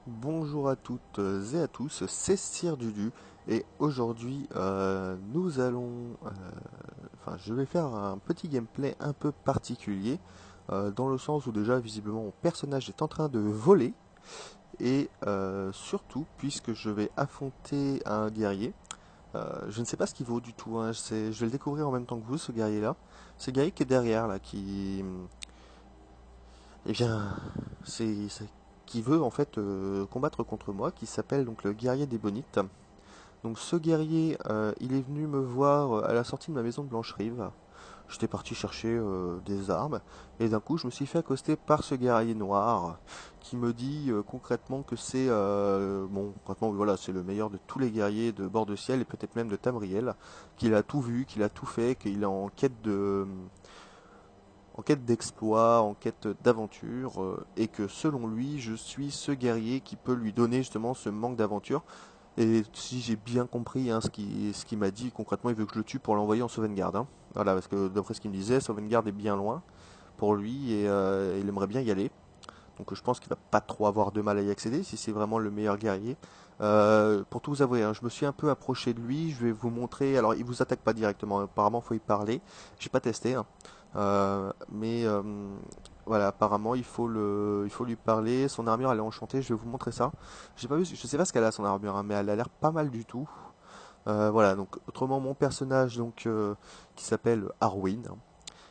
Bonjour à toutes et à tous, c'est Sir Dudu et aujourd'hui nous allons, je vais faire un petit gameplay un peu particulier dans le sens où déjà visiblement mon personnage est en train de voler et surtout puisque je vais affronter un guerrier. Je ne sais pas ce qu'il vaut du tout, hein, je vais le découvrir en même temps que vous, ce guerrier là. Ce guerrier qui est derrière là, eh bien, qui veut en fait combattre contre moi, qui s'appelle donc le guerrier des Bonites. Donc ce guerrier, il est venu me voir à la sortie de ma maison de Blancherive. J'étais parti chercher des armes et d'un coup je me suis fait accoster par ce guerrier noir qui me dit concrètement que c'est bon concrètement voilà c'est le meilleur de tous les guerriers de Bord de Ciel et peut-être même de Tamriel, qu'il a tout vu, qu'il a tout fait, qu'il est en quête d'exploit, en quête d'aventure, et que selon lui, je suis ce guerrier qui peut lui donner justement ce manque d'aventure. Et si j'ai bien compris hein, ce qu'il m'a dit, concrètement, il veut que je le tue pour l'envoyer en Sovngarde. Hein. Voilà, parce que d'après ce qu'il me disait, Sovngarde est bien loin pour lui et il aimerait bien y aller. Donc je pense qu'il va pas trop avoir de mal à y accéder si c'est vraiment le meilleur guerrier. Pour tout vous avouer, hein, je me suis un peu approché de lui. Je vais vous montrer. Alors il vous attaque pas directement. Apparemment, il faut y parler. J'ai pas testé, hein. Mais voilà, apparemment, il faut lui parler. Son armure, elle est enchantée. Je vais vous montrer ça. J'ai pas vu. Je sais pas ce qu'elle a son armure, hein, mais elle a l'air pas mal du tout. Voilà. Donc autrement, mon personnage, qui s'appelle Arwin, hein,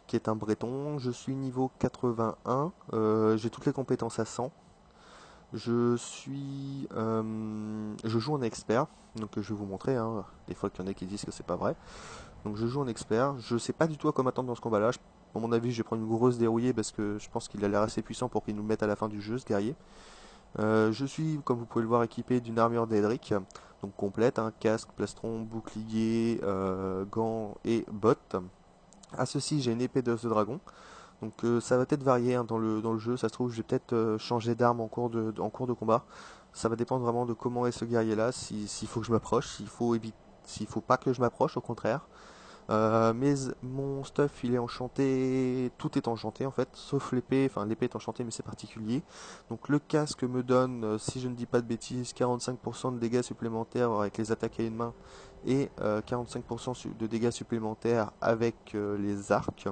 qui est un breton. Je suis niveau 81. J'ai toutes les compétences à 100. Je joue en expert. Donc je vais vous montrer. Hein. Des fois qu'il y en a qui disent que c'est pas vrai. Donc je joue en expert. Je sais pas du tout à quoi m'attendre dans ce combat-là. À mon avis, je vais prendre une grosse dérouillée parce que je pense qu'il a l'air assez puissant pour qu'il nous mette à la fin du jeu, ce guerrier. Je suis, comme vous pouvez le voir, équipé d'une armure d'Edric, donc complète, hein, casque, plastron, bouclier, gants et bottes. À ceci, j'ai une épée d'os de dragon. Donc ça va peut-être varier hein, dans le jeu. Ça se trouve, je vais peut-être changer d'arme en cours de combat. Ça va dépendre vraiment de comment est ce guerrier-là. S'il faut que je m'approche, s'il faut pas que je m'approche, au contraire. Mais mon stuff il est enchanté, tout est enchanté en fait, sauf l'épée, enfin l'épée est enchantée mais c'est particulier. Donc le casque me donne, si je ne dis pas de bêtises, 45% de dégâts supplémentaires avec les attaques à une main et 45% de dégâts supplémentaires avec les arcs.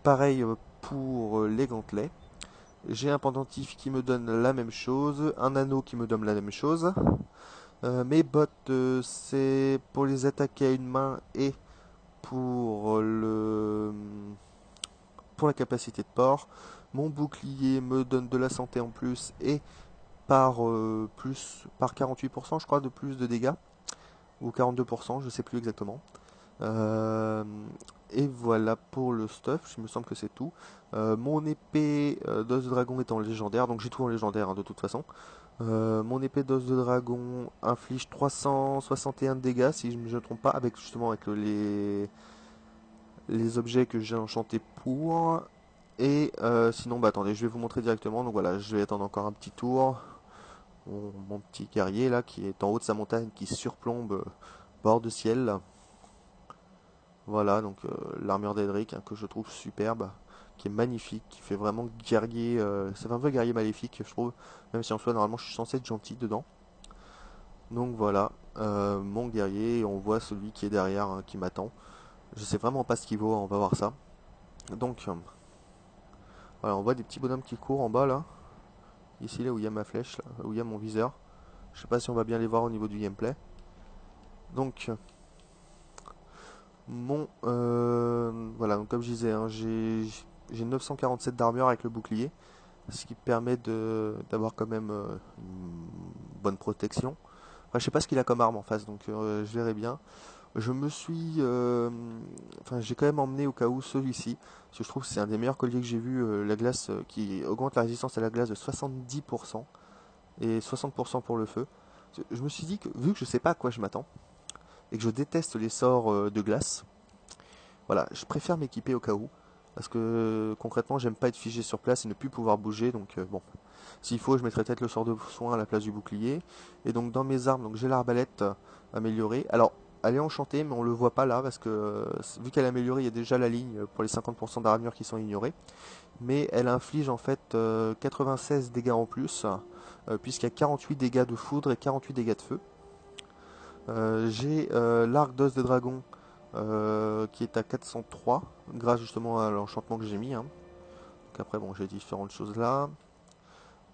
Pareil pour les gantelets. J'ai un pendentif qui me donne la même chose, un anneau qui me donne la même chose. Mes bottes c'est pour les attaques à une main et pour la capacité de port. Mon bouclier me donne de la santé en plus et par 48% je crois de plus de dégâts ou 42%, je sais plus exactement. Euh, et voilà pour le stuff, il me semble que c'est tout. Mon épée d'os de dragon est en légendaire, donc j'ai tout en légendaire hein, de toute façon. Mon épée d'os de dragon inflige 361 de dégâts si je ne me trompe pas, avec justement avec les objets que j'ai enchantés pour. Et sinon, bah attendez, je vais vous montrer directement. Donc voilà, je vais attendre encore un petit tour. Mon petit guerrier là, qui est en haut de sa montagne, qui surplombe bord de ciel. Là. Voilà, donc l'armure d'Edric, hein, que je trouve superbe, qui est magnifique, qui fait vraiment guerrier. C'est un vrai guerrier maléfique, je trouve. Même si en soi, normalement, je suis censé être gentil dedans. Donc voilà, mon guerrier, et on voit celui qui est derrière, hein, qui m'attend. Je sais vraiment pas ce qu'il vaut, on va voir ça. Donc, voilà, on voit des petits bonhommes qui courent en bas là. Ici là où il y a ma flèche, là, où il y a mon viseur. Je sais pas si on va bien les voir au niveau du gameplay. Donc voilà, donc comme je disais, hein, j'ai 947 d'armure avec le bouclier, ce qui permet d'avoir quand même une bonne protection. Enfin, je sais pas ce qu'il a comme arme en face, donc je verrai bien. Je me suis, j'ai quand même emmené au cas où celui-ci, parce que je trouve que c'est un des meilleurs colliers que j'ai vu, la glace qui augmente la résistance à la glace de 70% et 60% pour le feu. Je me suis dit que vu que je sais pas à quoi je m'attends et que je déteste les sorts de glace, voilà, je préfère m'équiper au cas où. Parce que concrètement, j'aime pas être figé sur place et ne plus pouvoir bouger. Donc bon, s'il faut, je mettrai peut-être le sort de soin à la place du bouclier. Et donc dans mes armes, donc j'ai l'arbalète améliorée. Alors elle est enchantée, mais on le voit pas là, parce que vu qu'elle est améliorée, il y a déjà la ligne pour les 50% d'armure qui sont ignorés. Mais elle inflige en fait 96 dégâts en plus, puisqu'il y a 48 dégâts de foudre et 48 dégâts de feu. J'ai l'arc d'os de dragon qui est à 403, grâce justement à l'enchantement que j'ai mis. Hein. Donc après, bon, j'ai différentes choses là.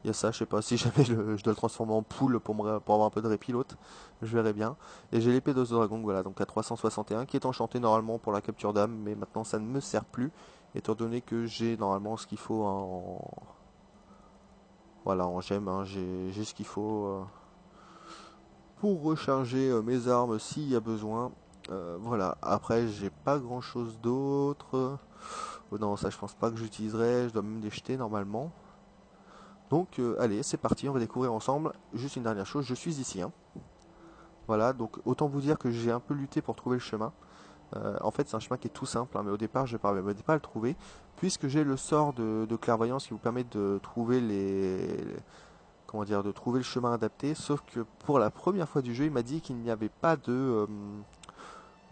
Il y a ça, je sais pas si jamais je dois le transformer en poule pour avoir un peu de répilote, je verrai bien. Et j'ai l'épée d'os de dragon, voilà, donc à 361, qui est enchantée normalement pour la capture d'âme, mais maintenant ça ne me sert plus, étant donné que j'ai normalement ce qu'il faut hein, voilà, en gemme, hein, j'ai ce qu'il faut pour recharger mes armes s'il y a besoin. Voilà, après j'ai pas grand chose d'autre. Oh non, ça je pense pas que j'utiliserai, je dois même les jeter normalement. Donc allez, c'est parti, on va découvrir ensemble. Juste une dernière chose, je suis ici. Hein. Voilà, donc autant vous dire que j'ai un peu lutté pour trouver le chemin. En fait, c'est un chemin qui est tout simple, hein, mais au départ, je ne parvenais pas à le trouver, puisque j'ai le sort de clairvoyance qui vous permet de trouver comment dire, de trouver le chemin adapté. Sauf que pour la première fois du jeu, il m'a dit qu'il n'y avait pas de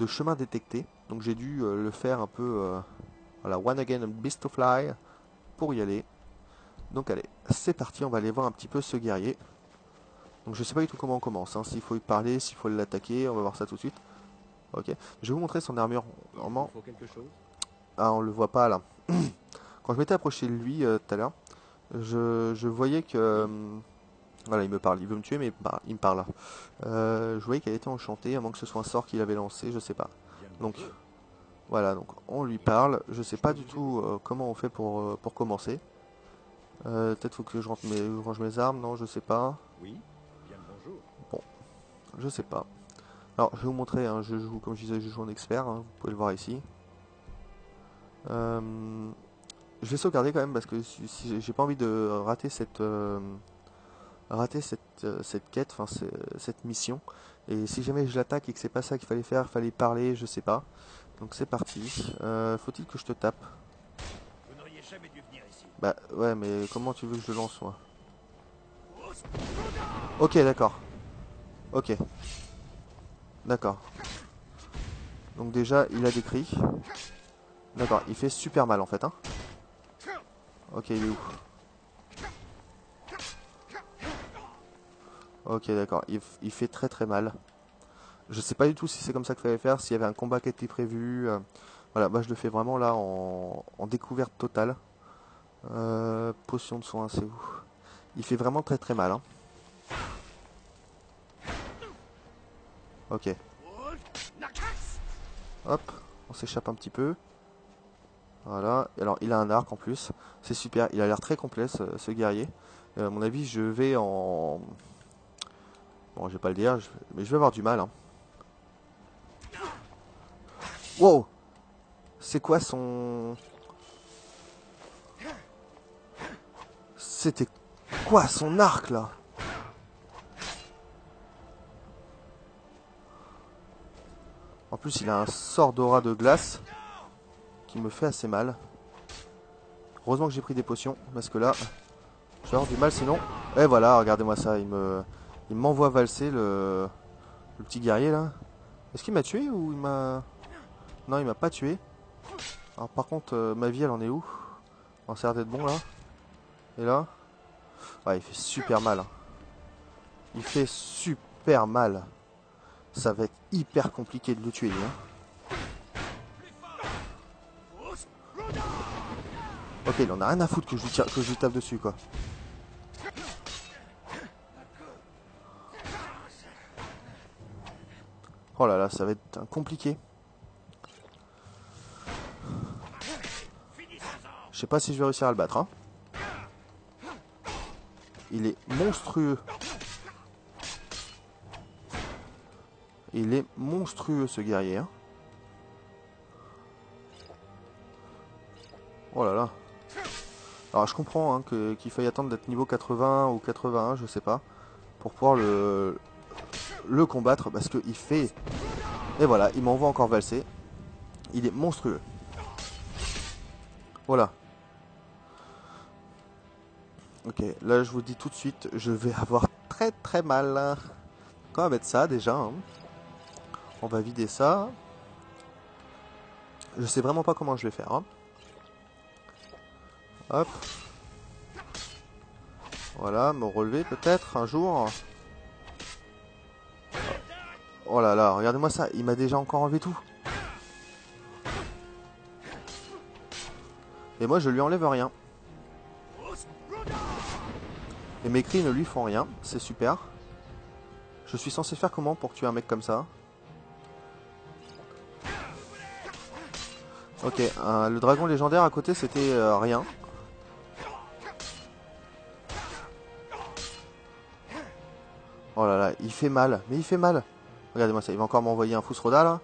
chemin détecté. Donc j'ai dû le faire un peu, voilà, one again, a beast to fly, pour y aller. Donc allez, c'est parti, on va aller voir un petit peu ce guerrier. Donc je sais pas du tout comment on commence, hein, s'il faut y parler, s'il faut l'attaquer, on va voir ça tout de suite. Ok, je vais vous montrer son armure. Normalement, ah, on le voit pas là. Quand je m'étais approché de lui tout à l'heure, je voyais que... voilà, il me parle, il veut me tuer, mais bah, il me parle là. Je voyais qu'elle était enchantée, à moins que ce soit un sort qu'il avait lancé, je sais pas. Donc, voilà, donc on lui parle. Je sais pas du tout comment on fait pour commencer. Peut-être faut que je range mes armes, non, je sais pas. Bon, je sais pas. Alors, je vais vous montrer, hein, je joue, comme je disais, je joue en expert, hein, vous pouvez le voir ici. Je vais sauvegarder quand même parce que si j'ai pas envie de rater cette quête, enfin cette mission. Et si jamais je l'attaque et que c'est pas ça qu'il fallait faire, fallait parler, je sais pas. Donc c'est parti. Faut-il que je te tape? Bah ouais, mais comment tu veux que je le lance moi? Ok, d'accord. Ok, d'accord. Donc déjà, il a des cris. D'accord, il fait super mal en fait. Hein. Ok, il est où? Ok, d'accord. Il fait très très mal. Je sais pas du tout si c'est comme ça qu'il fallait faire, s'il y avait un combat qui était prévu. Voilà, moi je le fais vraiment là en découverte totale. Potion de soin, c'est où? Il fait vraiment très très mal. Hein. Ok. Hop, on s'échappe un petit peu. Voilà. Alors il a un arc en plus. C'est super. Il a l'air très complet ce guerrier. À mon avis, je vais en... Bon, je vais pas le dire, mais je vais avoir du mal. Hein. Wow! C'est quoi son... C'était quoi son arc là? En plus, il a un sort d'aura de glace qui me fait assez mal. Heureusement que j'ai pris des potions parce que là, je vais avoir du mal sinon. Et voilà, regardez-moi ça, il m'envoie valser le petit guerrier là. Est-ce qu'il m'a tué ou il m'a... Non, il m'a pas tué. Alors par contre, ma vie elle en est où? On s'est l'air d'être bon là. Et là? Ouais, il fait super mal. Hein. Il fait super mal. Ça va être hyper compliqué de le tuer. Hein. Ok, il en a rien à foutre que que je lui tape dessus quoi. Oh là là, ça va être compliqué. Je sais pas si je vais réussir à le battre. Hein. Il est monstrueux. Il est monstrueux ce guerrier. Hein. Oh là là. Alors je comprends hein, qu'il faille attendre d'être niveau 80 ou 81, je sais pas, pour pouvoir le combattre parce qu'il fait... Et voilà, il m'envoie encore valser. Il est monstrueux. Voilà. Ok, là je vous dis tout de suite, je vais avoir très très mal. On va mettre ça déjà. Hein. On va vider ça. Je sais vraiment pas comment je vais faire. Hein. Hop. Voilà, me relever peut-être un jour. Oh là là, regardez-moi ça, il m'a déjà encore enlevé tout. Et moi je lui enlève rien. Et mes cris ne lui font rien, c'est super. Je suis censé faire comment pour tuer un mec comme ça? Ok, le dragon légendaire à côté c'était rien. Oh là là, il fait mal, mais il fait mal. Regardez-moi ça, il va encore m'envoyer un Fusroda là.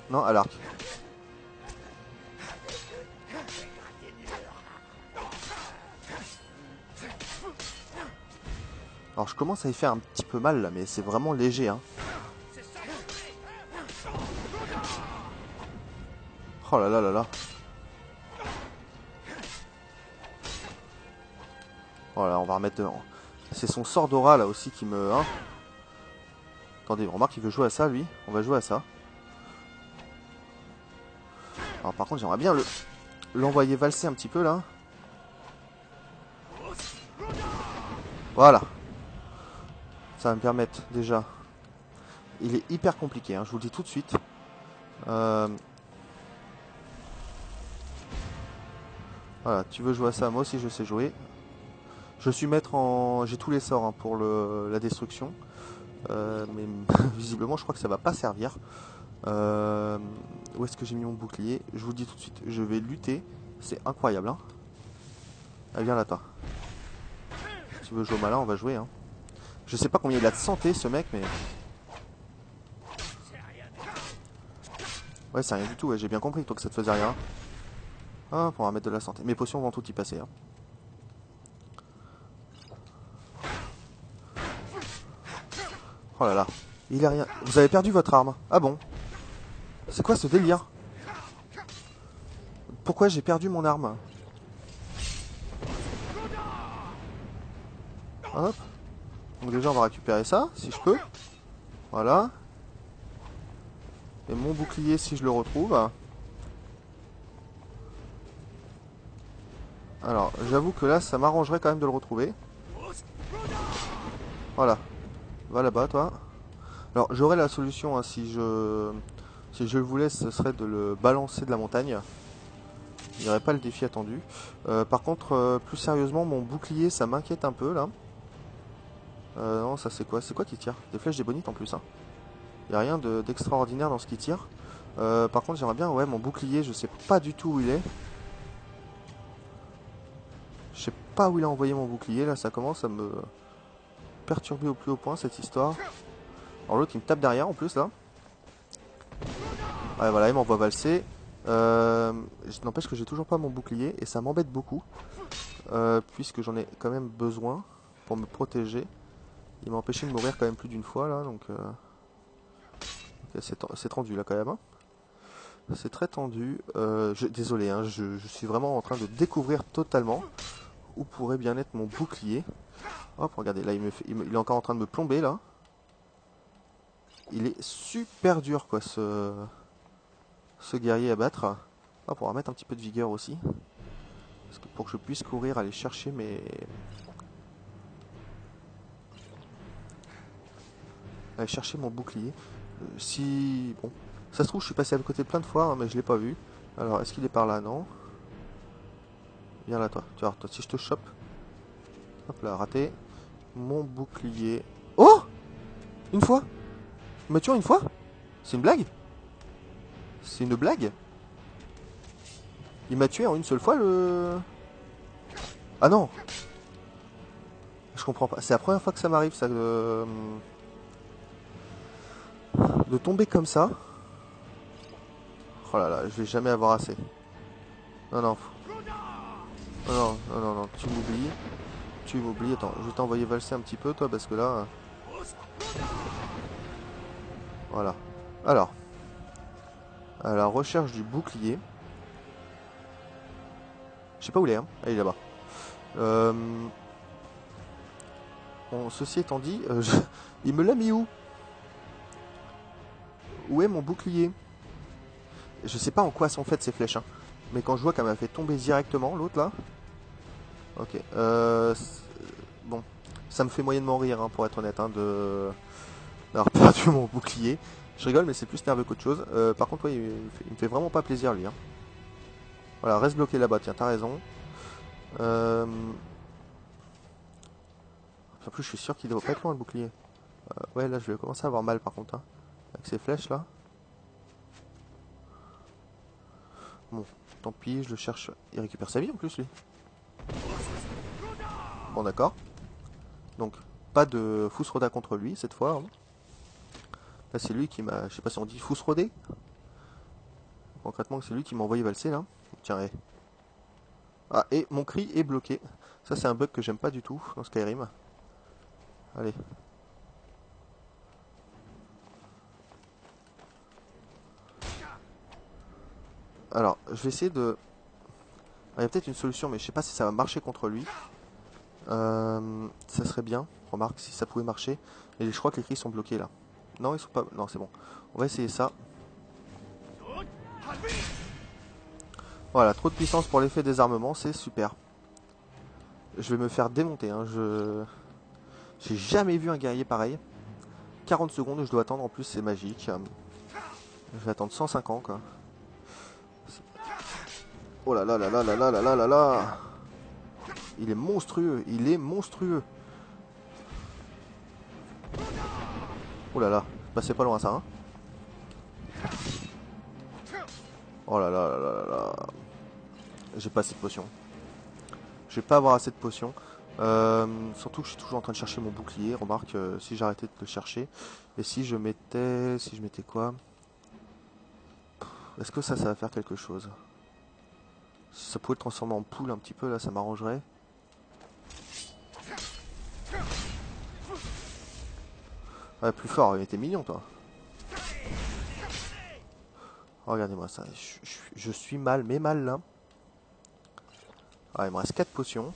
Non, à l'arc. Alors je commence à y faire un petit peu mal là, mais c'est vraiment léger hein. Oh là là là là. Oh là, on va remettre devant. C'est son sort d'aura là aussi qui me... Hein. Attendez, remarque il veut jouer à ça lui. On va jouer à ça. Alors par contre j'aimerais bien l'envoyer valser un petit peu là. Voilà. Ça va me permettre déjà. Il est hyper compliqué, hein, je vous le dis tout de suite. Voilà, tu veux jouer à ça, moi aussi je sais jouer. Je suis maître en... J'ai tous les sorts hein, pour la destruction. Mais visiblement je crois que ça va pas servir. Où est-ce que j'ai mis mon bouclier? Je vous le dis tout de suite, je vais lutter. C'est incroyable. Hein. Allez, viens là toi. Si tu veux jouer au malin, on va jouer. Hein. Je sais pas combien il a de santé ce mec, mais... Ouais, c'est rien du tout, ouais, j'ai bien compris toi que ça te faisait rien. Ah, on va mettre de la santé. Mes potions vont tout y passer. Hein. Oh là là. Il est rien. Vous avez perdu votre arme. Ah bon? C'est quoi ce délire? Pourquoi j'ai perdu mon arme? Hop. Donc déjà on va récupérer ça, si je peux. Voilà. Et mon bouclier si je le retrouve. Alors, j'avoue que là, ça m'arrangerait quand même de le retrouver. Voilà. Va là-bas, toi. Alors, j'aurais la solution, hein, si je le voulais, ce serait de le balancer de la montagne. Il n'y aurait pas le défi attendu. Par contre, plus sérieusement, mon bouclier, ça m'inquiète un peu, là. Non, ça c'est quoi? C'est quoi qui tire? Des flèches d'ébonite en plus, hein. Il n'y a rien d'extraordinaire dans ce qui tire. Par contre, j'aimerais bien, ouais, mon bouclier, je sais pas du tout où il est. Je sais pas où il a envoyé mon bouclier, là, ça commence à me perturber au plus haut point, cette histoire. Alors l'autre, il me tape derrière, en plus, là. Ouais, voilà, il m'envoie valser. N'empêche que j'ai toujours pas mon bouclier, et ça m'embête beaucoup. Puisque j'en ai quand même besoin pour me protéger. Il m'a empêché de mourir quand même plus d'une fois, là, donc... Okay, c'est tendu, là, quand même, hein. C'est très tendu. Désolé, hein, je suis vraiment en train de découvrir totalement où pourrait bien être mon bouclier. Hop, regardez, là, il est encore en train de me plomber, là. Il est super dur, quoi, ce guerrier à battre. Hop, on va mettre un petit peu de vigueur aussi. Parce que pour que je puisse courir, aller chercher aller chercher mon bouclier. Si... Bon, ça se trouve, je suis passé à côté plein de fois, hein, mais je l'ai pas vu. Alors, est-ce qu'il est par là? Non. Viens là, toi. Tu vois, toi, si je te chope. Hop là, raté. Mon bouclier. Oh! Une fois? Il m'a tué une fois? C'est une blague? C'est une blague? Il m'a tué en une seule fois le... Ah non! Je comprends pas. C'est la première fois que ça m'arrive, ça, de tomber comme ça. Oh là là, je vais jamais avoir assez. Non, non. Non, non, non, non, non. Tu m'oublies. Tu m'oublies. Attends, je vais t'envoyer valser un petit peu, toi, parce que là... Voilà. Alors. À la recherche du bouclier. Je sais pas où il est, hein. Ah, il est là-bas. Bon, ceci étant dit, il me l'a mis où? Où est mon bouclier? Je sais pas en quoi sont faites ces flèches, hein. Mais quand je vois qu'elle m'a fait tomber directement, l'autre là. Ok. Bon. Ça me fait moyennement rire, hein, pour être honnête, hein, d'avoir perdu mon bouclier. Je rigole, mais c'est plus nerveux qu'autre chose. Par contre, ouais, il me fait vraiment pas plaisir, lui. Hein. Voilà, reste bloqué là-bas, tiens, t'as raison. En plus, je suis sûr qu'il doit pas être loin, le bouclier. Ouais, là, je vais commencer à avoir mal, par contre, hein, avec ces flèches, là. Bon, tant pis, je le cherche. Il récupère sa vie, en plus, lui. Bon, d'accord. Donc, pas de Fusroda contre lui, cette fois. Hein. Là, c'est lui qui m'a... Je sais pas si on dit Fusrodé. Concrètement, c'est lui qui m'a envoyé valser, là. Tiens, hé. Ah, et mon cri est bloqué. Ça, c'est un bug que j'aime pas du tout dans Skyrim. Allez. Alors, je vais essayer de... Ah, il y a peut-être une solution, mais je sais pas si ça va marcher contre lui. Ça serait bien. Remarque si ça pouvait marcher. Et je crois que les cris sont bloqués, là. Non, ils sont pas... Non, c'est bon. On va essayer ça. Voilà, trop de puissance pour l'effet désarmement, c'est super. Je vais me faire démonter, hein. J'ai jamais vu un guerrier pareil. 40 secondes, je dois attendre, en plus c'est magique. Je vais attendre 105 ans, quoi. Oh là là là là là là là là là là. Il est monstrueux, il est monstrueux. Oh là là, bah c'est pas loin ça, hein. Oh là là là là là là. J'ai pas assez de potions. Je vais pas avoir assez de potions. Surtout que je suis toujours en train de chercher mon bouclier. Remarque, si j'arrêtais de le chercher. Et si je mettais... Si je mettais quoi? Est-ce que ça va faire quelque chose? Si ça pouvait le transformer en poule un petit peu, là, ça m'arrangerait. Ouais, plus fort, il était mignon, toi. Regardez-moi ça. Je suis mal, mais mal, là. Ah, il me reste 4 potions.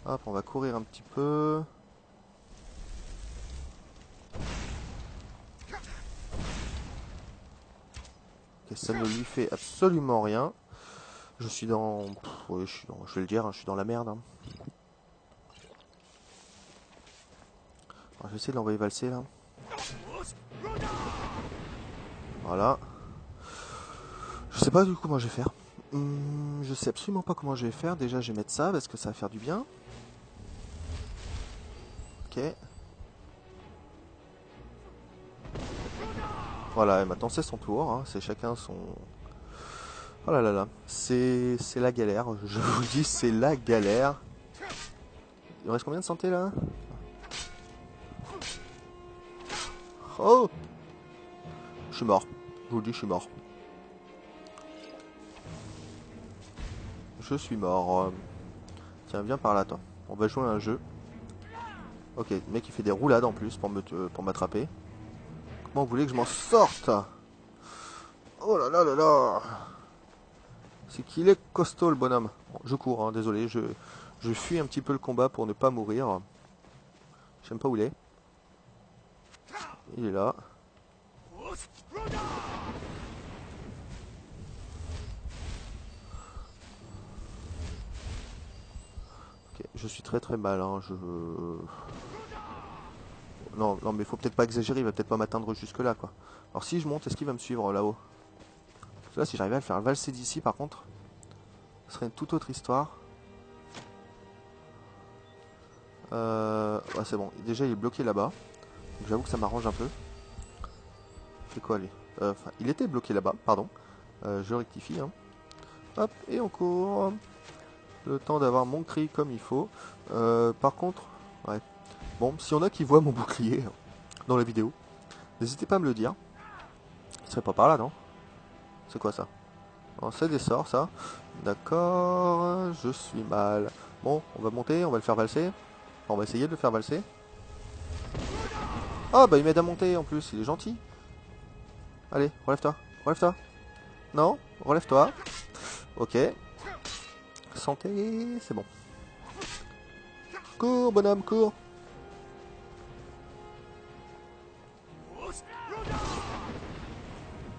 Hop, on va courir un petit peu. Ok, ça ne lui fait absolument rien. Je suis dans... oui, je vais le dire, hein, je suis dans la merde. Hein. Alors, je vais essayer de l'envoyer valser, là. Voilà. Je sais pas du coup comment je vais faire. Je sais absolument pas comment je vais faire. Déjà, je vais mettre ça parce que ça va faire du bien. Ok. Voilà, et maintenant c'est son tour. Hein. C'est chacun son... Oh là là là. C'est la galère. Je vous dis, c'est la galère. Il me reste combien de santé là? Oh! Je suis mort. Je vous le dis, je suis mort. Je suis mort. Tiens, viens par là, toi. On va jouer à un jeu. Ok, le mec il fait des roulades en plus pour m'attraper. Comment vous voulez que je m'en sorte? Oh là là là là! C'est qu'il est costaud le bonhomme. Bon, je cours, hein, désolé, je fuis un petit peu le combat pour ne pas mourir. Je sais même pas où il est. Il est là. Ok, je suis très très mal. Hein, non, non, mais faut peut-être pas exagérer, il va peut-être pas m'atteindre jusque là, quoi. Alors si je monte, est-ce qu'il va me suivre là-haut? Là, si j'arrivais à le faire valser d'ici, par contre, ce serait une toute autre histoire. Ouais, c'est bon. Déjà, il est bloqué là-bas. J'avoue que ça m'arrange un peu. Il fait quoi, lui? Enfin, il était bloqué là-bas, pardon. Je rectifie, hein. Hop, et on court. Le temps d'avoir mon cri comme il faut. Par contre, ouais. Bon, si y en a qui voient mon bouclier dans la vidéo, n'hésitez pas à me le dire. Il serait pas par là, non? C'est quoi ça? Non, c'est des sorts, ça. D'accord, je suis mal. Bon, on va monter, on va le faire valser. Enfin, on va essayer de le faire valser. Ah, bah il m'aide à monter en plus, il est gentil. Allez, relève-toi, relève-toi. Non, relève-toi. Ok. Santé, c'est bon. Cours, bonhomme, cours.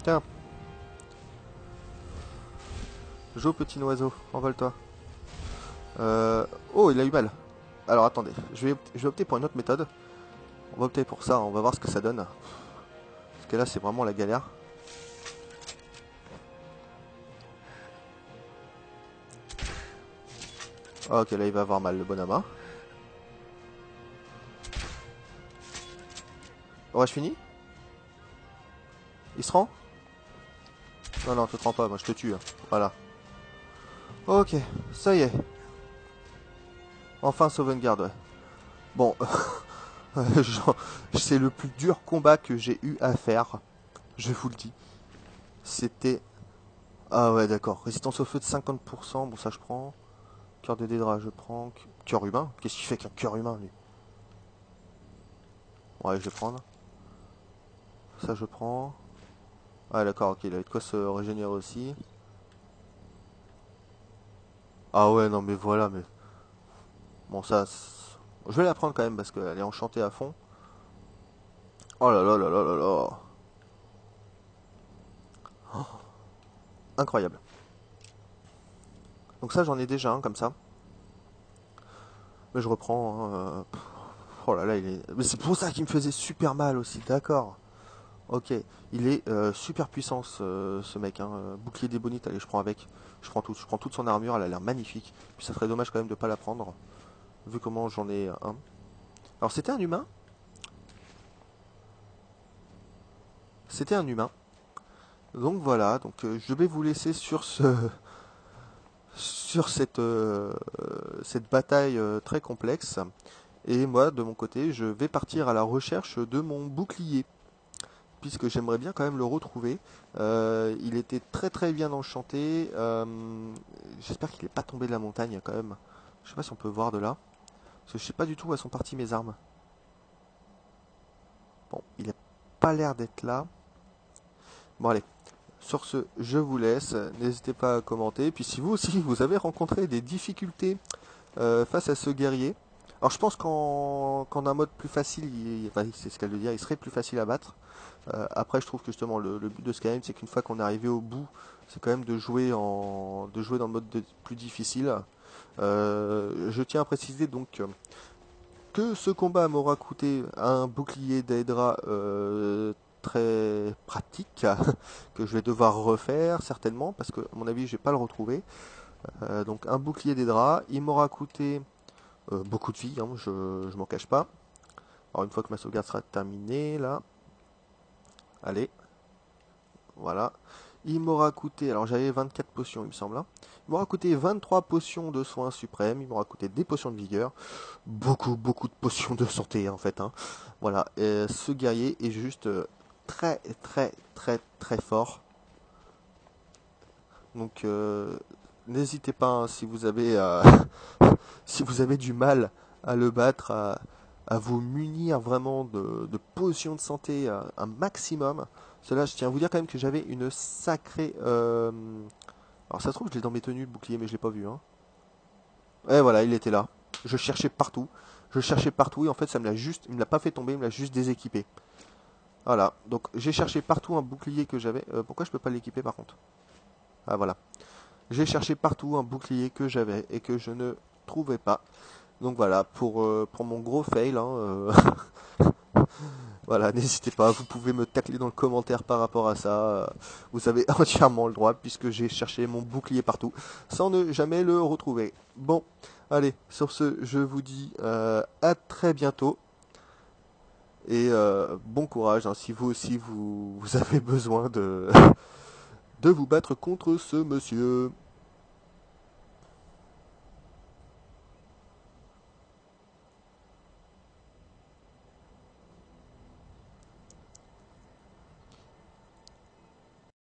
Tiens, Jo petit oiseau, envole-toi. Oh, il a eu mal. Alors attendez, je vais opter pour une autre méthode. On va opter pour ça, on va voir ce que ça donne. Parce que là, c'est vraiment la galère. Ok, là, il va avoir mal, le bonhomme. Hein. Aurais-je fini? Il se rend? Non, non, te te rends pas, moi je te tue. Hein. Voilà. Ok, ça y est. Enfin, sauvegarde, ouais. Bon, c'est le plus dur combat que j'ai eu à faire. Je vous le dis. C'était... Ah ouais, d'accord. Résistance au feu de 50%. Bon, ça je prends. Cœur de Dédra, je prends. Cœur humain? Qu'est-ce qu'il fait qu'un cœur humain, lui? Ouais, je vais prendre. Ça, je prends. Ah, d'accord, ok. Il a de quoi se régénérer aussi. Ah ouais, non, mais voilà, mais... Bon, ça... Je vais la prendre quand même parce qu'elle est enchantée à fond. Oh là là là là là là. Incroyable. Donc ça, j'en ai déjà un comme ça. Mais je reprends. Hein, oh là là, il est... Mais c'est pour ça qu'il me faisait super mal aussi, d'accord. Ok, il est super puissant ce mec. Hein. Bouclier d'ébonite, allez, je prends avec. Je prends tout. Je prends toute son armure, elle a l'air magnifique. Puis ça serait dommage quand même de pas la prendre. Vu comment j'en ai un. Alors c'était un humain. C'était un humain. Donc voilà, donc je vais vous laisser sur sur cette bataille très complexe. Et moi, de mon côté, je vais partir à la recherche de mon bouclier. Puisque j'aimerais bien quand même le retrouver. Il était très très bien enchanté. J'espère qu'il n'est pas tombé de la montagne quand même. Je sais pas si on peut voir de là. Parce que je sais pas du tout où sont parties mes armes. Bon, il n'a pas l'air d'être là. Bon allez, sur ce, je vous laisse. N'hésitez pas à commenter. Puis si vous aussi, vous avez rencontré des difficultés face à ce guerrier. Alors je pense qu'en un mode plus facile, enfin, c'est ce qu'elle veut dire, il serait plus facile à battre. Après je trouve que justement le but de Skyrim c'est qu'une fois qu'on est arrivé au bout, c'est quand même de jouer dans le mode plus difficile. Je tiens à préciser donc que ce combat m'aura coûté un bouclier d'Aedra très pratique que je vais devoir refaire certainement parce que à mon avis je vais pas le retrouver. Donc un bouclier d'Aedra, il m'aura coûté beaucoup de vie, hein, je m'en cache pas. Alors une fois que ma sauvegarde sera terminée, là, allez, voilà. Il m'aura coûté, alors j'avais 24 potions il me semble, hein. Il m'aura coûté 23 potions de soins suprêmes, il m'aura coûté des potions de vigueur, beaucoup de potions de santé en fait. Hein. Voilà, ce guerrier est juste très fort. Donc n'hésitez pas hein, si vous avez si vous avez du mal à le battre, à vous munir vraiment de potions de santé un maximum. Cela, je tiens à vous dire quand même que j'avais une sacrée... Alors ça se trouve, je l'ai dans mes tenues, le bouclier, mais je l'ai pas vu. Hein. Et voilà, il était là. Je cherchais partout. Je cherchais partout et en fait, ça me l'a juste... Il me l'a pas fait tomber, il me l'a juste déséquipé. Voilà, donc j'ai cherché partout un bouclier que j'avais. Pourquoi je peux pas l'équiper par contre? Ah voilà. J'ai cherché partout un bouclier que j'avais et que je ne trouvais pas. Donc voilà, pour mon gros fail, hein, voilà, n'hésitez pas, vous pouvez me tacler dans le commentaire par rapport à ça. Vous avez entièrement le droit puisque j'ai cherché mon bouclier partout sans ne jamais le retrouver. Bon, allez, sur ce, je vous dis à très bientôt et bon courage hein, si vous aussi vous avez besoin de vous battre contre ce monsieur.